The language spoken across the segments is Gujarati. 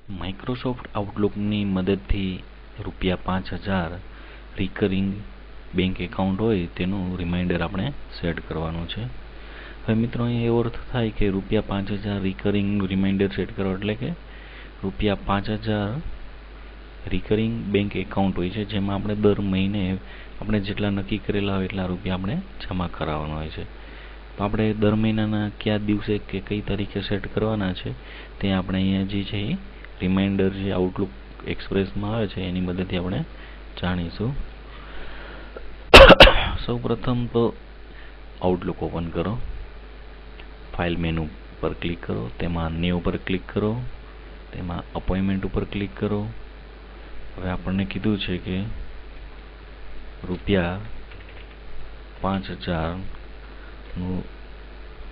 માઇક્રોસોફ્ટ આઉટલુકની મદદથી ₹5000 રિકરિંગ બેંક એકાઉન્ટ હોય તેનું રિમાઇન્ડર આપણે સેટ કરવાનું છે. હવે મિત્રો અહીં એવો અર્થ થાય કે ₹5000 રિકરિંગ રિમાઇન્ડર સેટ કરો એટલે કે ₹5000 રિકરિંગ બેંક એકાઉન્ટ હોય છે જેમાં આપણે દર મહિને આપણે જેટલા નક્કી કરેલા હોય એટલા રૂપિયા આપણે જમા કરાવવાના હોય છે. તો આપણે દર મહિનાના કયા દિવસે કે કઈ તારીખે સેટ કરવાના છે તે આપણે અહીંયા જે છે એ રિમાઇન્ડર જે આઉટલુક એક્સપ્રેસમાં આવે છે એની મદદથી આપણે જાણીશું. સૌપ્રથમ તો આઉટલુક ઓપન કરો, ફાઇલ મેનુ પર ક્લિક કરો, તેમાં ન્યૂ પર ક્લિક કરો, તેમાં અપોઇન્ટમેન્ટ ઉપર ક્લિક કરો. હવે આપણને કીધું છે કે ₹5000 નું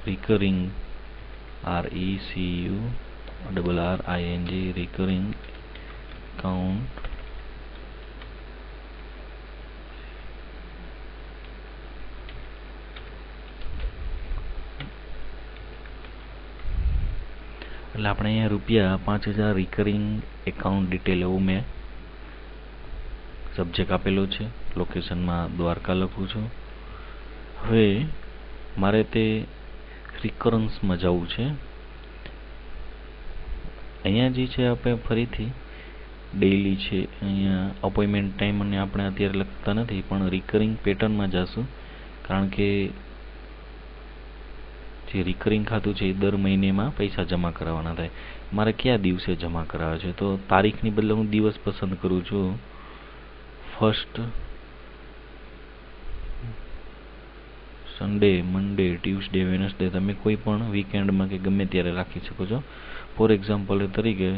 રિકરિંગ RECURRING રિકરિંગ એકાઉન્ટ એટલે આપણે અહીંયા ₹5000 રિકરિંગ એકાઉન્ટ ડિટેલ એવું મેં સબ્જેક્ટ આપેલો છે. લોકેશનમાં દ્વારકા લખું છું. હવે મારે તે રિકરન્સમાં જવું છે. અહીંયા જે છે આપણે ફરીથી ડેઈલી છે, અહીંયા અપોઇન્ટમેન્ટ ટાઈમ અને આપણે અત્યારે લખતા નથી પણ રિકરિંગ પેટર્નમાં જશું કારણ કે જે રિકરિંગ ખાતું છે એ દર મહિનેમાં પૈસા જમા કરાવવાના થાય. મારે કયા દિવસે જમા કરાવવા છે તો તારીખની બદલે હું દિવસ પસંદ કરું છું. ફર્સ્ટ સન્ડે, મંડે, ટ્યુઝડે, વેનસડે તમે કોઈ પણ વીકેન્ડમાં કે ગમે ત્યારે રાખી શકો છો. ફોર એક્ઝામ્પલ તરીકે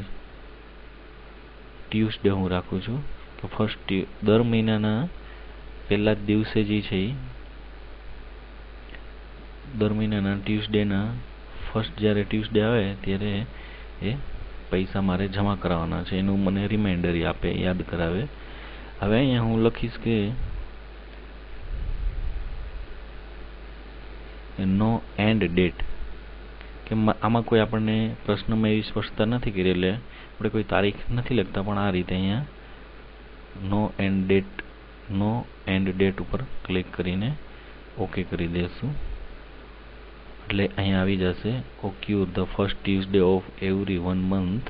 ટ્યુઝડે હું રાખું છું કે ફર્સ્ટ દર મહિનાના પહેલા જ દિવસે જે છે દર મહિનાના ટ્યુઝડેના ફર્સ્ટ જ્યારે ટ્યુઝડે આવે ત્યારે એ પૈસા મારે જમા કરાવવાના છે એનું મને રિમાઇન્ડર આપે, યાદ કરાવે. હવે અહીંયા હું લખીશ કે નો એન્ડ ડેટ કે આમાં કોઈ આપણને પ્રશ્નમાં એવી સ્પષ્ટતા નથી કરી એટલે આપણે કોઈ તારીખ નથી લખતા પણ આ રીતે અહીંયા નો એન્ડ ડેટ ઉપર ક્લિક કરીને ઓકે કરી દેશું એટલે અહીંયા આવી જશે occur the first Tuesday of every 1 month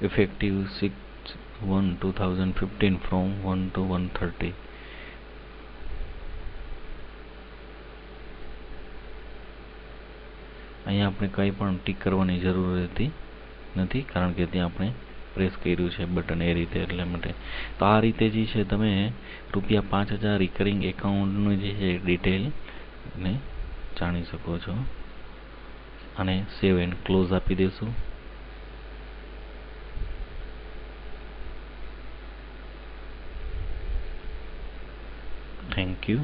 effective 6/1/2015 from 1 to 1:30. અહીંયા આપણે કંઈ પણ ટીક કરવાની જરૂર રહેતી નથી કારણ કે ત્યાં આપણે પ્રેસ કર્યું છે બટન એ રીતે એટલે માટે. તો આ રીતે જે છે તમે ₹5000 રિકરિંગ એકાઉન્ટનું જે છે ડિટેલ ને જાણી શકો છો. અને સેવ એન્ડ ક્લોઝ આપી દેશું. Thank you.